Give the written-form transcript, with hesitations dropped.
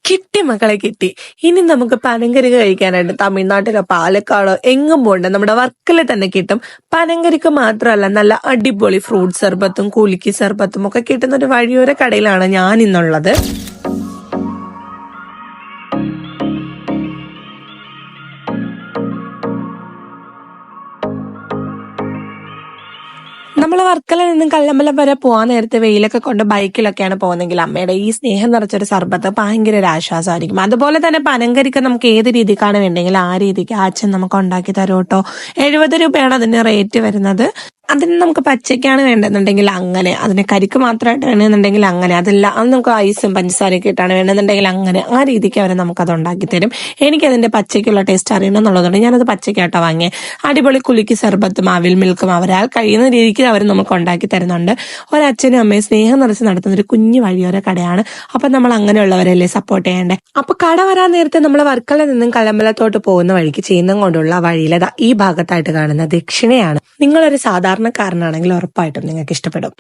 കിട്ടി മക്കളെ കിട്ടി. ഇനി നമുക്ക് പനങ്കരിക കഴിക്കാനായിട്ട് തമിഴ്നാട്ടിലോ പാലക്കാടോ എങ്ങും പോണ്ട, നമ്മുടെ വർക്കല തന്നെ കിട്ടും. പനങ്കരിക്ക് മാത്രമല്ല, നല്ല അടിപൊളി ഫ്രൂട്ട് സർബത്തും കുലുക്കി സർബത്തും ഒക്കെ കിട്ടുന്ന ഒരു വഴിയോര കടയിലാണ് ഞാൻ ഇന്നുള്ളത്. നമ്മൾ വർക്കല നിന്നും കല്ലമ്പലം വരെ പോകാൻ നേരത്തെ വെയിലൊക്കെ കൊണ്ട് ബൈക്കിലൊക്കെയാണ് പോകുന്നതെങ്കിൽ അമ്മയുടെ ഈ സ്നേഹം നിറച്ചൊരു സർബത്ത് ഭയങ്കര ഒരു ആശ്വാസമായിരിക്കും. അതുപോലെ തന്നെ പനങ്കരിക്ക നമുക്ക് ഏത് രീതിക്കാണ് വേണ്ടെങ്കിൽ ആ രീതിക്ക് അച്ഛൻ നമുക്ക് ഉണ്ടാക്കി തരും കേട്ടോ. 70 രൂപയാണ് അതിന്റെ റേറ്റ് വരുന്നത്. അതിന് നമുക്ക് പച്ചക്കാണ് വേണ്ടെന്നുണ്ടെങ്കിൽ അങ്ങനെ, അതിന് കരിക്ക് മാത്രമായിട്ട് വേണമെന്നുണ്ടെങ്കിൽ അങ്ങനെ, അതല്ല അത് നമുക്ക് ഐസും പഞ്ചസാരയൊക്കെ ഇട്ടാണ് വേണമെന്നുണ്ടെങ്കിൽ അങ്ങനെ, ആ രീതിക്ക് അവർ നമുക്കത് ഉണ്ടാക്കി തരും. എനിക്കതിന്റെ പച്ചയ്ക്കുള്ള ടേസ്റ്റ് അറിയണം എന്നുള്ളതുകൊണ്ട് ഞാനത് പച്ചക്കാട്ടോ വാങ്ങിയത്. അടിപൊളി കുലുക്കി സർബത്തും അവിൽ മിൽക്കും അവരാൽ കഴിയുന്ന രീതിക്ക് അവർ നമുക്ക് ഉണ്ടാക്കി തരുന്നുണ്ട്. ഒരച്ഛനും അമ്മയും സ്നേഹം നിറച്ച് നടത്തുന്ന ഒരു കുഞ്ഞു വഴിയോര കടയാണ്. അപ്പൊ നമ്മൾ അങ്ങനെയുള്ളവരല്ലേ സപ്പോർട്ട് ചെയ്യണ്ടേ. അപ്പൊ കട വരാൻ നേരത്തെ നമ്മൾ വർക്കല നിന്നും കല്ലമ്പലത്തോട്ട് പോകുന്ന വഴിക്ക് ചെയ്യുന്നതും കൊണ്ടുള്ള വഴിയിലത ഈ ഭാഗത്തായിട്ട് കാണുന്ന ദക്ഷിണയാണ്. നിങ്ങളൊരു സാധാരണക്കാരനാണെങ്കിൽ ഉറപ്പായിട്ടും നിങ്ങൾക്ക് ഇഷ്ടപ്പെടും.